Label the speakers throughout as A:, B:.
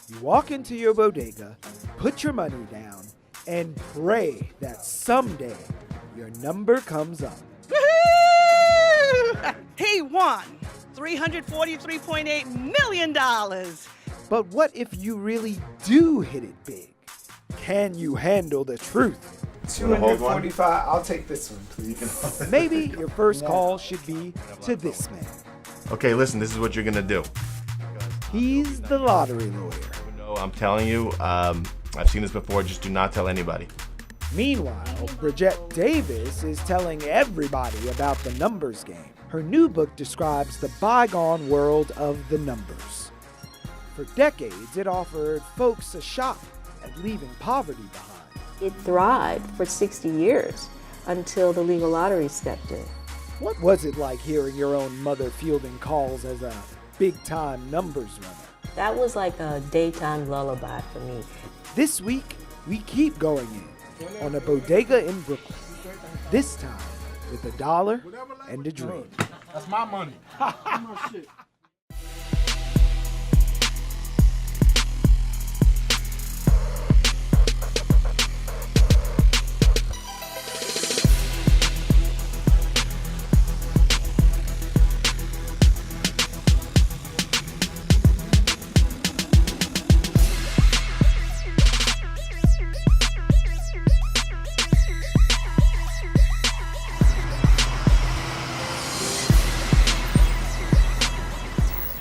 A: You walk into your bodega, put your money down, and pray that someday your number comes up.
B: Woohoo! He won $343.8 million.
A: But what if you really do hit it big? Can you handle the truth?
C: 245. I'll take this one, please.
A: Maybe your first call should be to this man.
D: Okay, listen, this is what you're gonna do.
A: He's the lottery lawyer.
D: No, I'm telling you, I've seen this before, just do not tell anybody.
A: Meanwhile, Bridget Davis is telling everybody about the numbers game. Her new book describes the bygone world of the numbers. For decades, it offered folks a shot at leaving poverty behind.
E: It thrived for 60 years until the legal lottery stepped in.
A: What was it like hearing your own mother fielding calls as a big-time numbers runner?
E: That was like a daytime lullaby for me.
A: This week, we keep going in on a bodega in Brooklyn. This time with a dollar and a dream.
C: That's my money. My shit.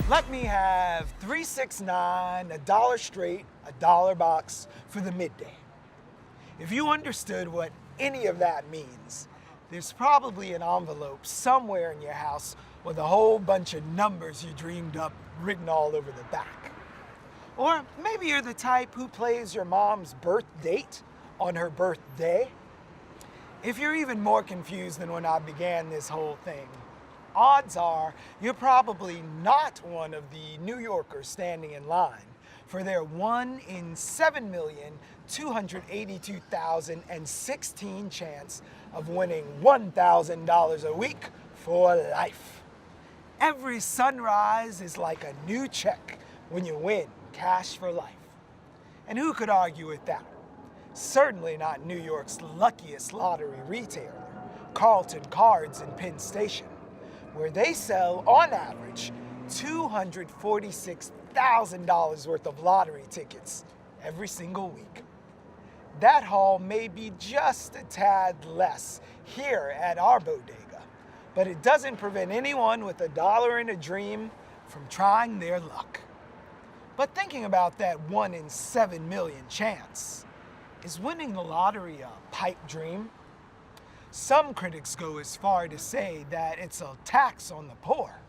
A: Let me have 369, a dollar straight, a dollar box for the midday. If you understood what any of that means, there's probably an envelope somewhere in your house with a whole bunch of numbers you dreamed up written all over the back. Or maybe you're the type who plays your mom's birth date on her birthday. If you're even more confused than when I began this whole thing, odds are you're probably not one of the New Yorkers standing in line for their 1 in 7,282,016 chance of winning $1,000 a week for life. Every sunrise is like a new check when you win cash for life. And who could argue with that? Certainly not New York's luckiest lottery retailer, Carlton Cards in Penn Station, where they sell, on average, $246,000 worth of lottery tickets every single week. That haul may be just a tad less here at our bodega, but it doesn't prevent anyone with a dollar and a dream from trying their luck. But thinking about that 1 in 7 million chance, is winning the lottery a pipe dream? Some critics go as far to say that it's a tax on the poor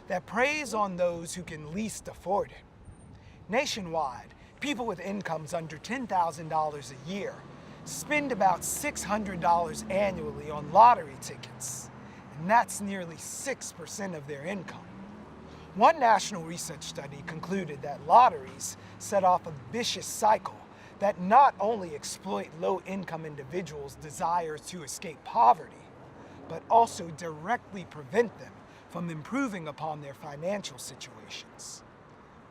A: that preys on those who can least afford it. Nationwide, people with incomes under $10,000 a year spend about $600 annually on lottery tickets, and that's nearly 6% of their income. One national research study concluded that lotteries set off a vicious cycle that not only exploit low-income individuals' desires to escape poverty, but also directly prevent them from improving upon their financial situations.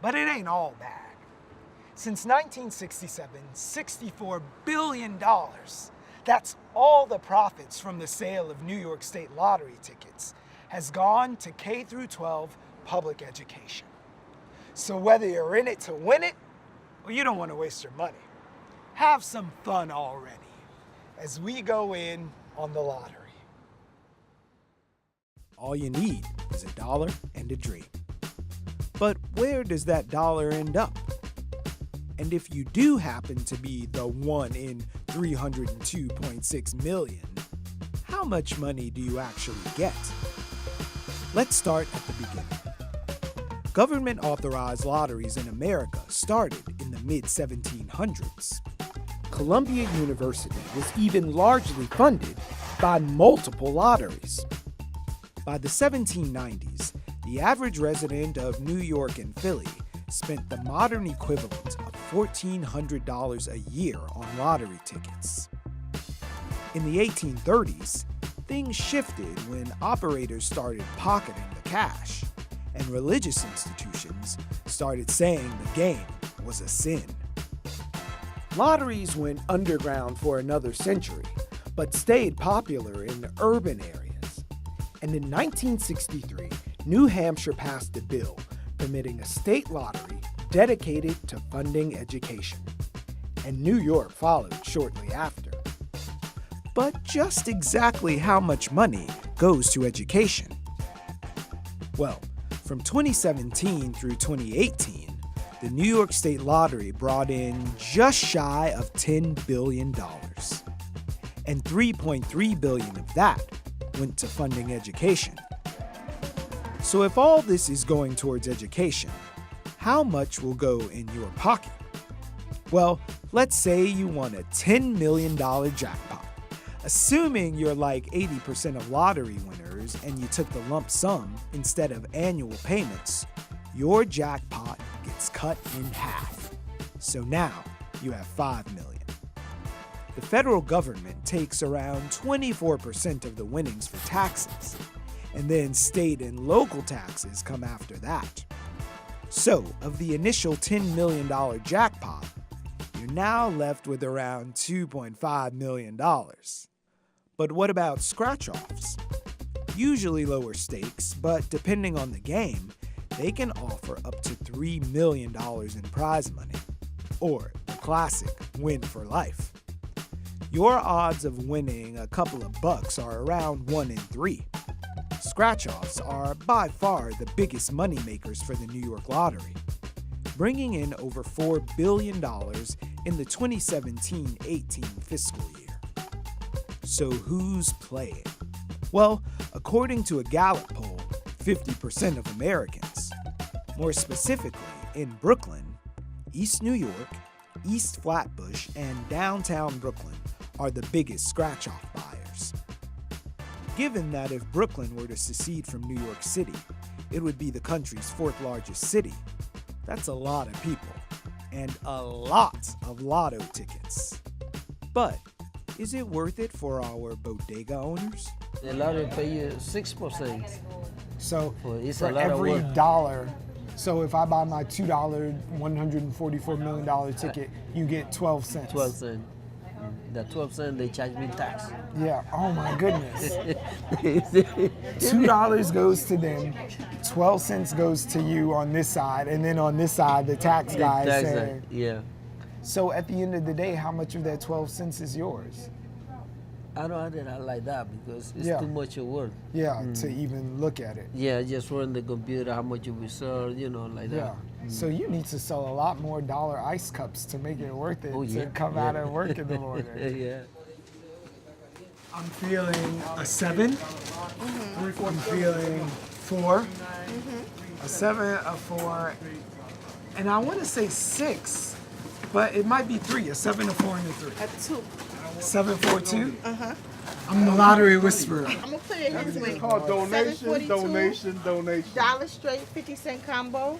A: But it ain't all bad. Since 1967, $64 billion, that's all the profits from the sale of New York State lottery tickets, has gone to K through 12 public education. So whether you're in it to win it, or you don't want to waste your money, have some fun already as we go in on the lottery. All you need is a dollar and a dream. But where does that dollar end up? And if you do happen to be the 1 in 302.6 million, how much money do you actually get? Let's start at the beginning. Government-authorized lotteries in America started in the mid-1700s. Columbia University was even largely funded by multiple lotteries. By the 1790s, the average resident of New York and Philly spent the modern equivalent of $1,400 a year on lottery tickets. In the 1830s, things shifted when operators started pocketing the cash, and religious institutions started saying the game was a sin. Lotteries went underground for another century, but stayed popular in urban areas. And in 1963, New Hampshire passed a bill permitting a state lottery dedicated to funding education. And New York followed shortly after. But just exactly how much money goes to education? Well, from 2017 through 2018, the New York State Lottery brought in just shy of $10 billion. And $3.3 billion of that went to funding education. So if all this is going towards education, how much will go in your pocket? Well, let's say you won a $10 million jackpot. Assuming you're like 80% of lottery winners and you took the lump sum instead of annual payments, your jackpot gets cut in half. So now you have $5 million. The federal government takes around 24% of the winnings for taxes, and then state and local taxes come after that. So, of the initial $10 million jackpot, you're now left with around $2.5 million. But what about scratch-offs? Usually lower stakes, but depending on the game, they can offer up to $3 million in prize money, or the classic win for life. Your odds of winning a couple of bucks are around 1 in 3. Scratch-offs are by far the biggest money makers for the New York Lottery, bringing in over $4 billion in the 2017-18 fiscal year. So who's playing? Well, according to a Gallup poll, 50% of Americans. More specifically, in Brooklyn, East New York, East Flatbush, and downtown Brooklyn are the biggest scratch-off buyers. Given that if Brooklyn were to secede from New York City, it would be the country's 4th largest city. That's a lot of people, and a lot of Lotto tickets. But is it worth it for our bodega owners?
B: The lottery pay you 6%.
A: So
B: It's
A: for
B: a lot of
A: every
B: work.
A: dollar, so if I buy my $2 $144 million ticket, you get 12 cents.
B: 12 cents. The 12 cents they charge me tax.
A: Yeah, oh my goodness. $2 goes to them, 12 cents goes to you on this side, and then on this side, the tax guy is saying.
B: Yeah.
A: So at the end of the day, how much of that 12 cents is yours?
B: I don't do that like that because it's
A: Yeah.
B: too much work.
A: Yeah, to even look at it.
B: Yeah, just run the computer, how much you will sell, like
A: Yeah.
B: that.
A: So you need to sell a lot more dollar ice cups to make it worth it to come out and work in the morning.
B: Yeah.
A: I'm feeling a 7. I'm feeling 4. A 7, a 4, and I want to say 6, but it might be 3. A 7, a 4, and a 3.
F: A 2.
A: 7, 4, 2. I'm the lottery whisperer.
F: I'm gonna put it his way.
C: Called donation,
F: 742,
C: donation.
F: Dollar straight, 50-cent combo.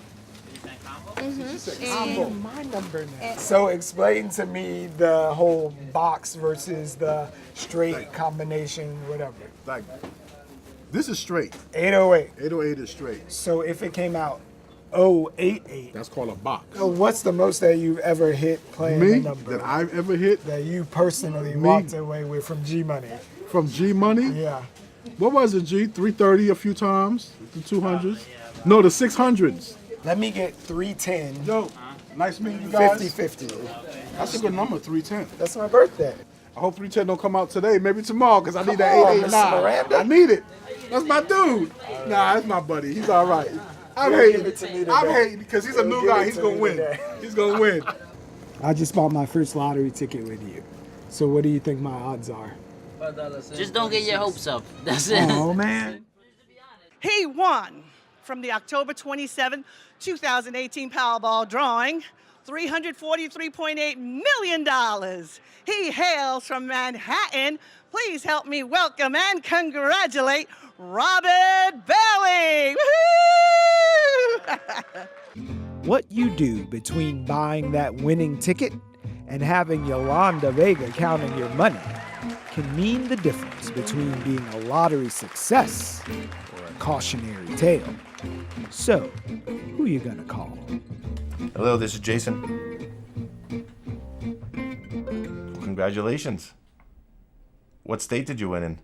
A: And my number now. So explain to me the whole box versus the straight combination, whatever.
C: Like, this is straight.
A: 808.
C: 808 is straight.
A: So if it came out 088,
C: That's called a box.
A: so what's the most that you've ever hit playing
C: Me,
A: the number
C: that I've ever hit
A: that you personally
C: Me.
A: walked away with from G Money?
C: from G Money.
A: Yeah.
C: What was it, G? 330 a few times? The 200s? No, the 600s.
A: Let me get 310.
C: Yo, nice meeting you guys.
A: 50-50.
C: That's a good number, 310.
A: That's my birthday.
C: I hope 310 don't come out today, maybe tomorrow, because I need that
A: on,
C: 889.
A: Mr. Miranda.
C: I need it. That's my dude. Nah, that's my buddy. He's all right. I'm
A: He'll
C: hating.
A: give it to me
C: I'm
A: today.
C: hating because he's a
A: He'll
C: new
A: give
C: guy.
A: it
C: He's
A: to
C: going to
A: me
C: win.
A: today.
C: He's going to win.
A: I just bought my first lottery ticket with you. So what do you think my odds are?
G: Just don't get your hopes up. That's it.
A: Oh, man.
H: He won from the October 27, 2018 Powerball drawing $343.8 million. He hails from Manhattan. Please help me welcome and congratulate Robert Bailey. Woo-hoo!
A: What you do between buying that winning ticket and having Yolanda Vega counting your money can mean the difference between being a lottery success or a cautionary tale. So, who you gonna call?
D: Hello, this is Jason. Congratulations. What state did you win in?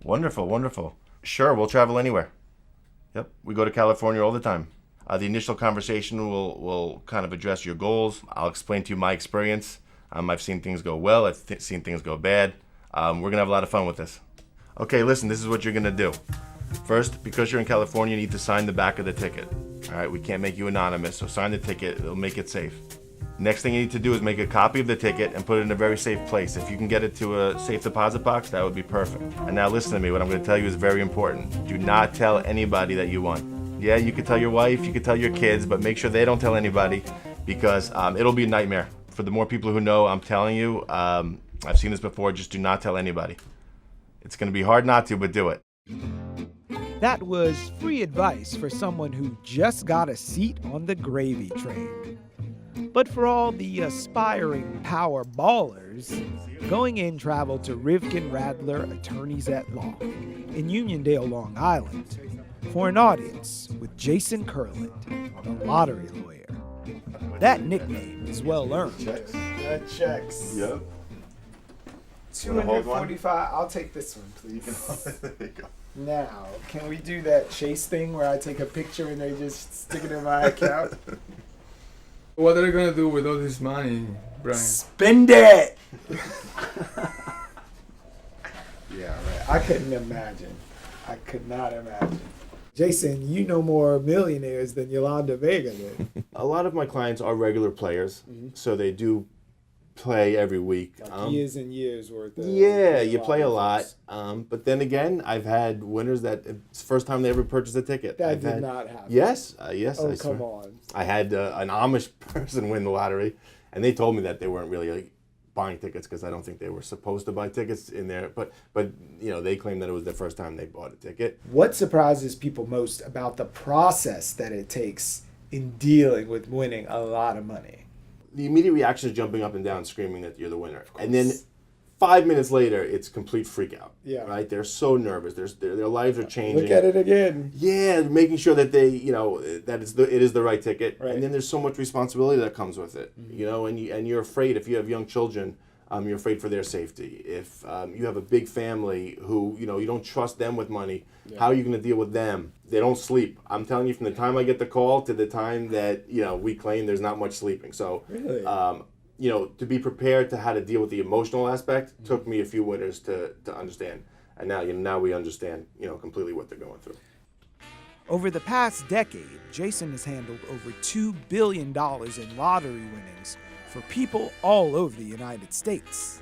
D: Wonderful, wonderful. Sure, we'll travel anywhere. Yep, we go to California all the time. The initial conversation will kind of address your goals. I'll explain to you my experience. I've seen things go well. I've seen things go bad. We're going to have a lot of fun with this. Okay, listen, this is what you're going to do. First, because you're in California, you need to sign the back of the ticket. All right, we can't make you anonymous, so sign the ticket. It'll make it safe. Next thing you need to do is make a copy of the ticket and put it in a very safe place. If you can get it to a safe deposit box, that would be perfect. And now listen to me, what I'm going to tell you is very important. Do not tell anybody that you won. Yeah, you could tell your wife, you could tell your kids, but make sure they don't tell anybody because it'll be a nightmare. For the more people who know, I'm telling you, I've seen this before, just do not tell anybody. It's going to be hard not to, but do it.
A: That was free advice for someone who just got a seat on the gravy train. But for all the aspiring Powerballers, going in travel to Rivkin Radler Attorneys at Law in Uniondale, Long Island, for an audience with Jason Kirkland, the lottery lawyer. That nickname is well earned. That checks.
D: Yep.
A: 245. I'll take this one, please.
D: There you go.
A: Now, can we do that Chase thing where I take a picture and they just stick it in my account?
I: What are you gonna do with all this money, Brian?
A: Spend it! Yeah, right. I couldn't imagine. I could not imagine. Jason, you know more millionaires than Yolanda Vega did.
D: A lot of my clients are regular players, so they do play every week.
A: Like years and years worth of.
D: Yeah, you play a lot. But then again, I've had winners that it's the first time they ever purchased a ticket.
A: That did not happen.
D: Yes, yes.
A: Oh, come on.
D: I had an Amish person win the lottery, and they told me that they weren't really buying tickets because I don't think they were supposed to buy tickets in there. But you know, they claimed that it was the first time they bought a ticket.
A: What surprises people most about the process that it takes in dealing with winning a lot of money?
D: The immediate reaction is jumping up and down, screaming that you're the winner. And then 5 minutes later, it's complete freak out.
A: Yeah.
D: Right? They're so nervous. Their lives are changing.
A: Look at it again.
D: Yeah, making sure that they, you know, that it is the right ticket.
A: Right.
D: And then there's so much responsibility that comes with it.
A: Mm-hmm.
D: You know, and you're afraid if you have young children, you're afraid for their safety. If you have a big family who, you know, you don't trust them with money, how are you going to deal with them? They don't sleep. I'm telling you, from the time I get the call to the time that, you know, we claim, there's not much sleeping. So,
A: really?
D: You know, to be prepared to how to deal with the emotional aspect took me a few winners to understand. And now, you know, now we understand, you know, completely what they're going through.
A: Over the past decade, Jason has handled over $2 billion in lottery winnings for people all over the United States.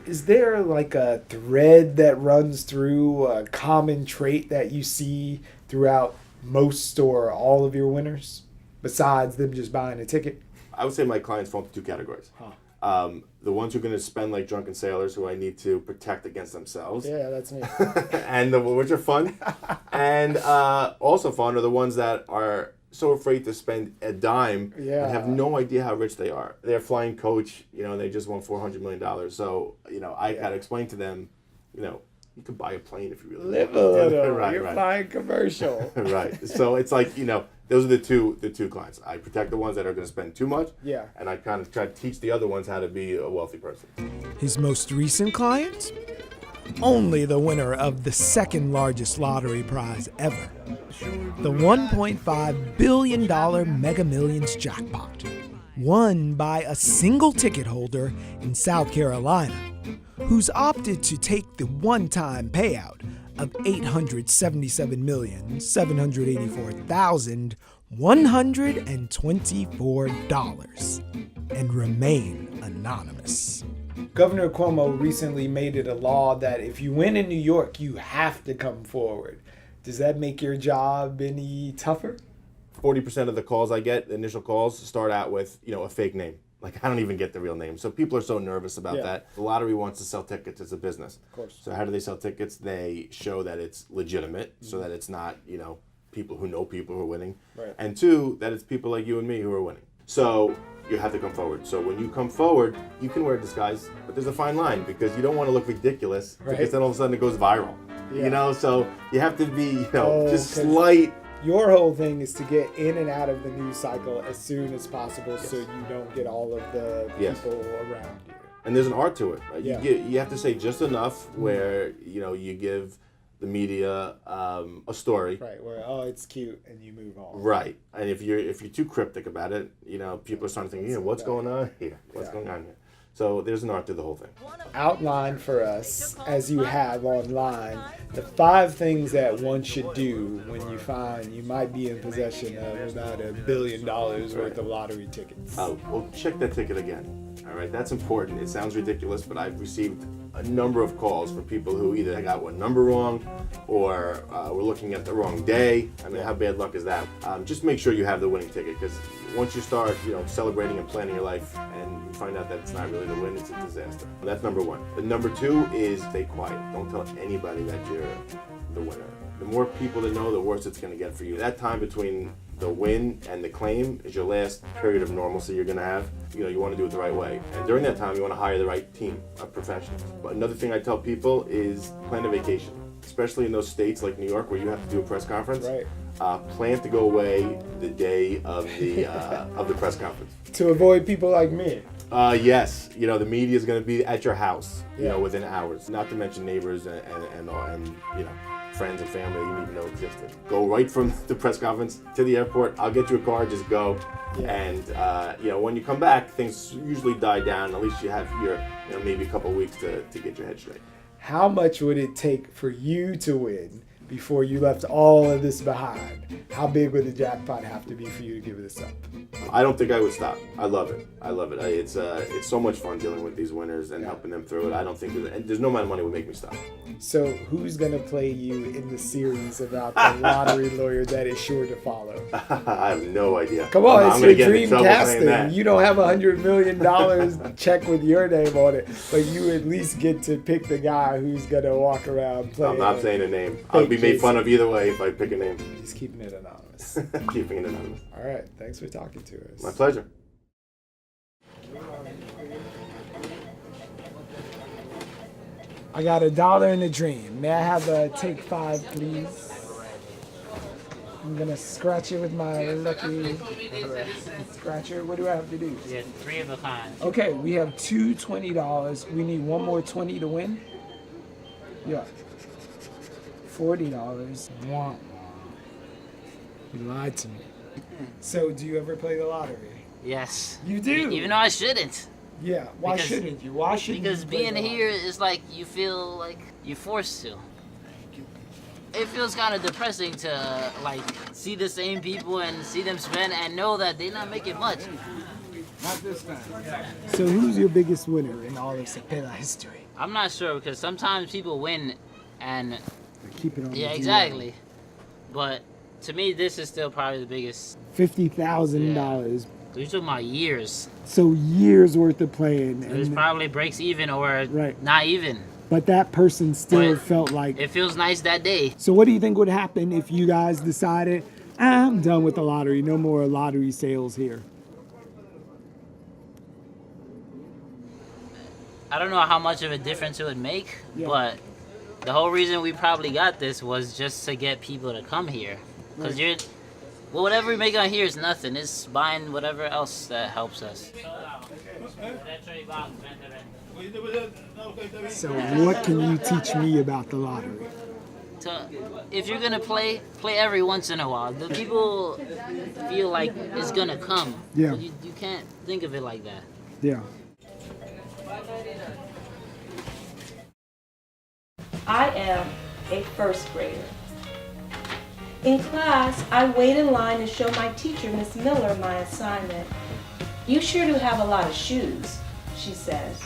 A: Is there like a thread that runs through, a common trait that you see throughout most or all of your winners, besides them just buying a ticket?
D: I would say my clients fall into two categories. The ones who are going to spend like drunken sailors, who I need to protect against themselves.
A: Yeah, that's me.
D: And which are fun. And also fun are the ones that are so afraid to spend a dime and have no idea how rich they are. They're flying coach, you know, and they just won $400 million. So, you know, I got to explain to them, you know, you could buy a plane if you really want.
A: You're flying commercial.
D: Right. So it's like, you know, those are the two clients. I protect the ones that are going to spend too much.
A: Yeah.
D: And I kind of try to teach the other ones how to be a wealthy person.
A: His most recent client? Only the winner of the second largest lottery prize ever, the $1.5 billion Mega Millions jackpot, won by a single ticket holder in South Carolina, who's opted to take the one-time payout of $877,784,124 and remain anonymous. Governor Cuomo recently made it a law that if you win in New York, you have to come forward. Does that make your job any tougher?
D: 40% of the calls I get, the initial calls, start out with, you know, a fake name. Like, I don't even get the real name. So people are so nervous about that. The lottery wants to sell tickets as a business.
A: Of course.
D: So how do they sell tickets? They show that it's legitimate, so that it's not, you know, people who know people who are winning.
A: Right.
D: And two, that it's people like you and me who are winning. So you have to come forward. So when you come forward, you can wear a disguise, but there's a fine line because you don't want to look ridiculous because then all of a sudden it goes viral.
A: Yeah.
D: You know, so you have to be, you know, just slight
A: Your whole thing is to get in and out of the news cycle as soon as possible, so you don't get all of the people around you.
D: And there's an art to it. Right?
A: Yeah.
D: You have to say just enough where you give the media a story.
A: Right, where it's cute and you move on.
D: Right, and if you're too cryptic about it, people are starting to think, what's going on here? What's going on here? So there's an art to the whole thing.
A: Outline for us, as you have online, the 5 things that one should do when you find you might be in possession of about $1 billion worth of lottery tickets.
D: Well, check that ticket again. All right, that's important. It sounds ridiculous, but I've received a number of calls from people who either got one number wrong or were looking at the wrong day. I mean, how bad luck is that? Just make sure you have the winning ticket, because once you start, celebrating and planning your life, and you find out that it's not really the win, it's a disaster. That's number 1. The number 2 is stay quiet. Don't tell anybody that you're the winner. The more people that know, the worse it's going to get for you. That time between the win and the claim is your last period of normalcy you're going to have. You want to do it the right way. And during that time, you want to hire the right team of professionals. But another thing I tell people is plan a vacation, especially in those states like New York where you have to do a press conference.
A: Right.
D: Plan to go away the day of the press conference.
A: To avoid people like me.
D: Yes, the media is going to be at your house, within hours. Not to mention neighbors and friends and family you didn't even know existed. Go right from the press conference to the airport. I'll get you a car. Just go. Yeah. And when you come back, things usually die down. At least you have your maybe a couple of weeks to get your head straight.
A: How much would it take for you to win before you left all of this behind? How big would the jackpot have to be for you to give this up?
D: I don't think I would stop. I love it. It's so much fun dealing with these winners and helping them through it. I don't think there's no amount of money would make me stop.
A: So who's gonna play you in the series about the lottery lawyer that is sure to follow?
D: I have no idea.
A: Come on,
D: I'm
A: it's your dream casting. You don't have $100 million check with your name on it, but you at least get to pick the guy who's gonna walk around playing.
D: I'm not saying a name. I'll be made fun of either way if I pick a name.
A: He's keeping it anonymous.
D: Keeping it anonymous.
A: All right, thanks for talking to us.
D: My pleasure.
A: I got $1 in a dream. May I have a take 5, please? I'm gonna scratch it with my lucky scratcher. What do I have to do?
G: Yeah, 3 of a kind.
A: Okay, we have two $20. We need one more 20 to win. Yeah. $40. Wah, wah. You lied to me. So, do you ever play the lottery?
G: Yes.
A: You do?
G: Even though I shouldn't.
A: Yeah. Why shouldn't you? Why shouldn't
G: because
A: you?
G: Because being here is like you feel like you're forced to. It feels kind of depressing to like see the same people and see them spend and know that they're not making much.
A: Not this time. So who's your biggest winner in all of Cepeda history?
G: I'm not sure because sometimes people win and
A: keep it on.
G: Yeah, exactly. But to me, this is still probably the biggest.
A: $50,000.
G: You're talking about years.
A: So years worth of playing.
G: It probably breaks even or not even.
A: But that person still felt like...
G: It feels nice that day.
A: So what do you think would happen if you guys decided, I'm done with the lottery, no more lottery sales here?
G: I don't know how much of a difference it would make, but the whole reason we probably got this was just to get people to come here. Because whatever we make on here is nothing. It's buying whatever else that helps us.
A: So what can you teach me about the lottery?
G: If you're gonna play every once in a while. The people feel like it's gonna come.
A: Yeah.
G: You can't think of it like that.
A: Yeah.
E: I am a first grader. In class, I wait in line to show my teacher, Miss Miller, my assignment. You sure do have a lot of shoes, she says.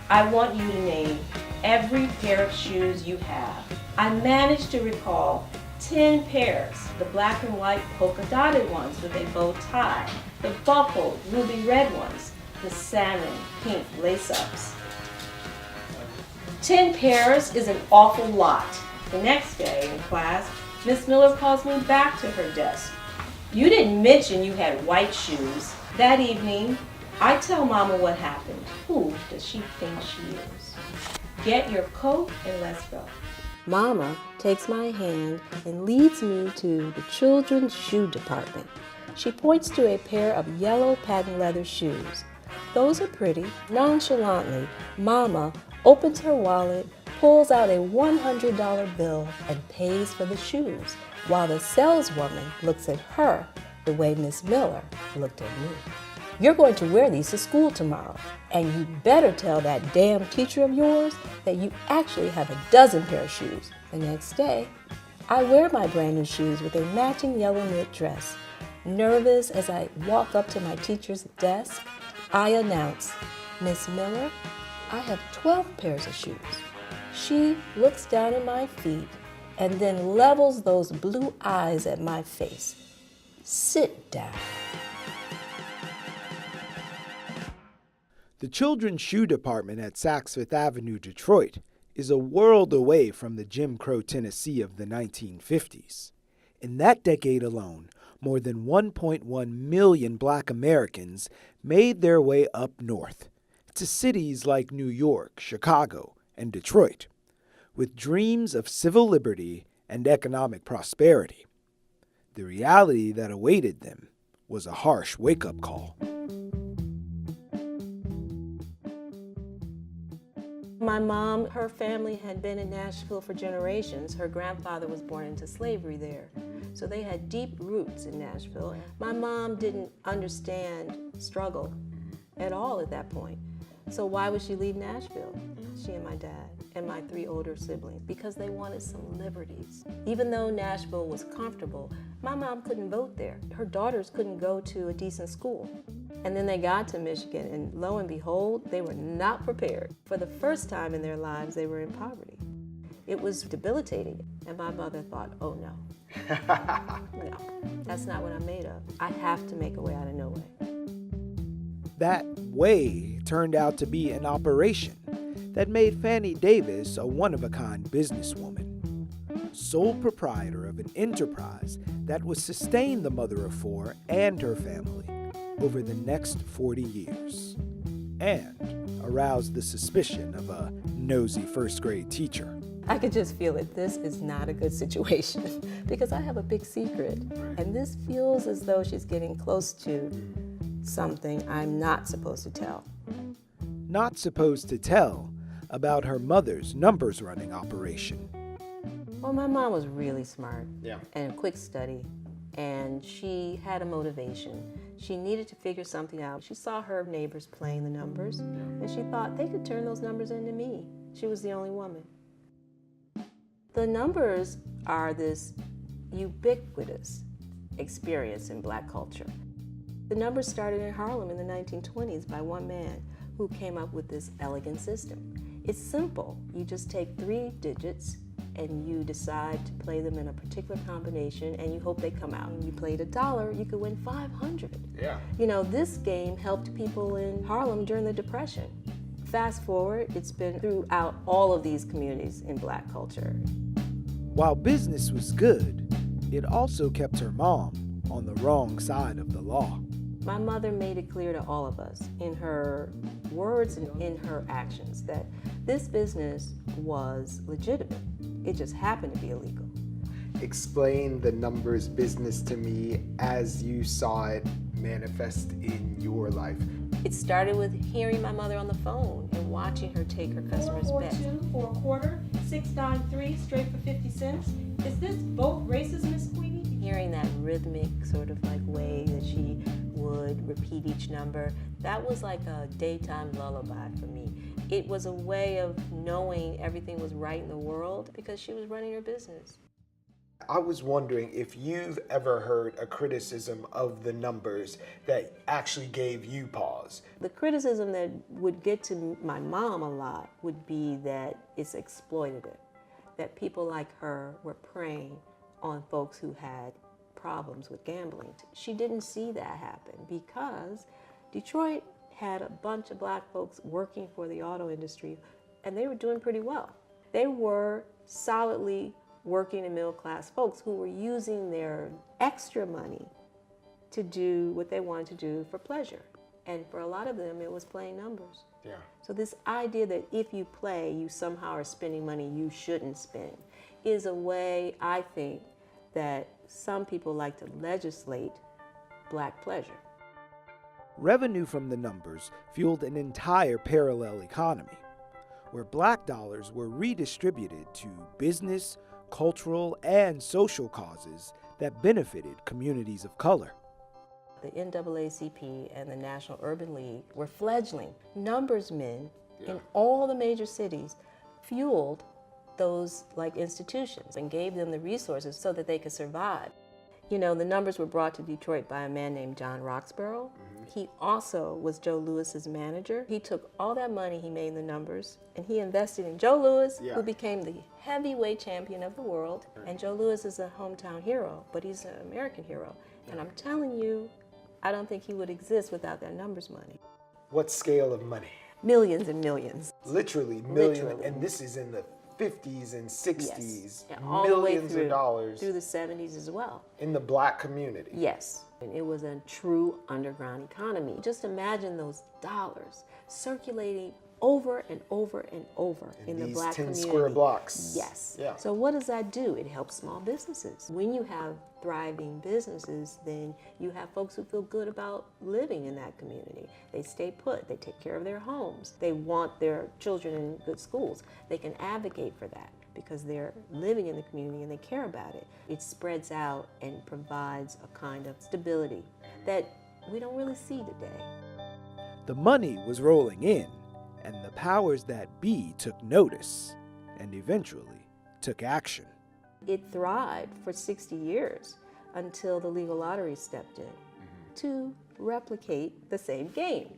E: I want you to name every pair of shoes you have. I managed to recall 10 pairs, the black and white polka dotted ones with a bow tie, the buckled ruby red ones, the salmon pink lace-ups. 10 pairs is an awful lot. The next day in class, Miss Miller calls me back to her desk. You didn't mention you had white shoes. That evening, I tell Mama what happened. Who does she think she is? Get your coat and let's go. Mama takes my hand and leads me to the children's shoe department. She points to a pair of yellow patent leather shoes. Those are pretty. Nonchalantly, Mama opens her wallet, pulls out a $100 bill, and pays for the shoes, while the saleswoman looks at her the way Miss Miller looked at me. You're going to wear these to school tomorrow, and you better tell that damn teacher of yours that you actually have a dozen pair of shoes. The next day, I wear my brand new shoes with a matching yellow knit dress. Nervous as I walk up to my teacher's desk, I announce, Miss Miller, I have 12 pairs of shoes. She looks down at my feet and then levels those blue eyes at my face. Sit down.
A: The children's shoe department at Saks Fifth Avenue, Detroit, is a world away from the Jim Crow Tennessee of the 1950s. In that decade alone, more than 1.1 million Black Americans made their way up north to cities like New York, Chicago, and Detroit, with dreams of civil liberty and economic prosperity. The reality that awaited them was a harsh wake-up call.
E: My mom, her family had been in Nashville for generations. Her grandfather was born into slavery there. So they had deep roots in Nashville. My mom didn't understand struggle at all at that point. So why would she leave Nashville? She and my dad and my 3 older siblings, because they wanted some liberties. Even though Nashville was comfortable, my mom couldn't vote there. Her daughters couldn't go to a decent school. And then they got to Michigan, and lo and behold, they were not prepared. For the first time in their lives, they were in poverty. It was debilitating. And my mother thought, oh no. No, that's not what I'm made of. I have to make a way out of no way.
A: That way turned out to be an operation that made Fannie Davis a one-of-a-kind businesswoman, sole proprietor of an enterprise that would sustain the mother of 4 and her family over the next 40 years, and aroused the suspicion of a nosy first-grade teacher.
E: I could just feel it. This is not a good situation because I have a big secret, and this feels as though she's getting close to something I'm not supposed to tell.
A: Not supposed to tell about her mother's numbers running operation.
E: Well, my mom was really smart and a quick study, and she had a motivation. She needed to figure something out. She saw her neighbors playing the numbers, and she thought they could turn those numbers into me. She was the only woman. The numbers are this ubiquitous experience in Black culture. The numbers started in Harlem in the 1920s by one man who came up with this elegant system. It's simple. You just take 3 digits and you decide to play them in a particular combination and you hope they come out. When you played $1, you could win 500.
J: Yeah.
E: You know, this game helped people in Harlem during the Depression. Fast forward, it's been throughout all of these communities in Black culture.
A: While business was good, it also kept her mom on the wrong side of the law.
E: My mother made it clear to all of us in her words and in her actions that this business was legitimate. It just happened to be illegal.
J: Explain the numbers business to me as you saw it manifest in your life.
E: It started with hearing my mother on the phone and watching her take her customers' bets.
K: 442 for a quarter, 693 straight for 50 cents. Is this both races, Miss Queenie?
E: Hearing that rhythmic sort of like way that she would repeat each number, that was like a daytime lullaby for me. It was a way of knowing everything was right in the world because she was running her business.
J: I was wondering if you've ever heard a criticism of the numbers that actually gave you pause.
E: The criticism that would get to my mom a lot would be that it's exploitative, that people like her were preying on folks who had problems with gambling. She didn't see that happen because Detroit had a bunch of Black folks working for the auto industry and they were doing pretty well. They were solidly working and middle-class folks who were using their extra money to do what they wanted to do for pleasure. And for a lot of them, it was playing numbers.
J: Yeah.
E: So this idea that if you play, you somehow are spending money you shouldn't spend. is a way, I think, that some people like to legislate black pleasure.
A: Revenue from the numbers fueled an entire parallel economy, where black dollars were redistributed to business, cultural, and social causes that benefited communities of color.
E: The NAACP and the National Urban League were fledgling numbers men in all the major cities, fueled those like institutions and gave them the resources so that they could survive. You know, the numbers were brought to Detroit by a man named John Roxborough. He also was Joe Lewis's manager. He took all that money he made in the numbers and he invested in Joe Louis, who became the heavyweight champion of the world. And Joe Louis is a hometown hero, but he's an American hero. And I'm telling you, I don't think he would exist without that numbers money.
J: What scale of money?
E: Millions and millions.
J: Literally millions, and this is in the 50s and 60s.
E: Yes. Yeah, all the way
J: millions
E: through,
J: of dollars.
E: Through the 70s as well.
J: In the black community.
E: Yes. And it was a true underground economy. Just imagine those dollars circulating over and over and over in the black community.
J: 10 square blocks.
E: Yes.
J: Yeah.
E: So what does that do? It helps small businesses. When you have thriving businesses, then you have folks who feel good about living in that community. They stay put. They take care of their homes. They want their children in good schools. They can advocate for that because they're living in the community and they care about it. It spreads out and provides a kind of stability that we don't really see today.
A: The money was rolling in, and the powers that be took notice and eventually took action.
E: It thrived for 60 years until the legal lottery stepped in to replicate the same game.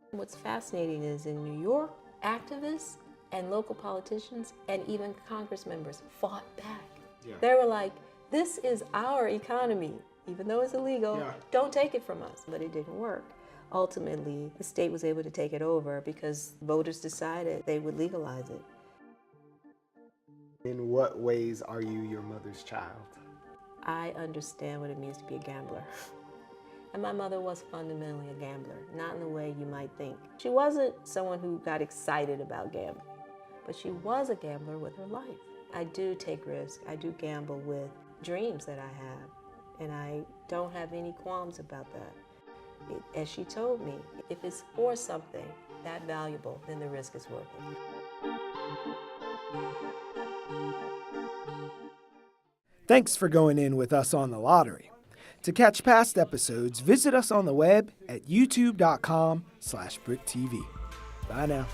E: What's fascinating is in New York, activists and local politicians and even Congress members fought back. They were like, this is our economy. Even though it's illegal, don't take it from us. But it didn't work. Ultimately, the state was able to take it over because voters decided they would legalize it.
J: In what ways are you your mother's child?
E: I understand what it means to be a gambler. And my mother was fundamentally a gambler, not in the way you might think. She wasn't someone who got excited about gambling, but she was a gambler with her life. I do take risks. I do gamble with dreams that I have, and I don't have any qualms about that. As she told me, if it's for something that valuable, then the risk is worth it.
A: Thanks for going in with us on the lottery. To catch past episodes, visit us on the web at youtube.com/BRIC TV. Bye now.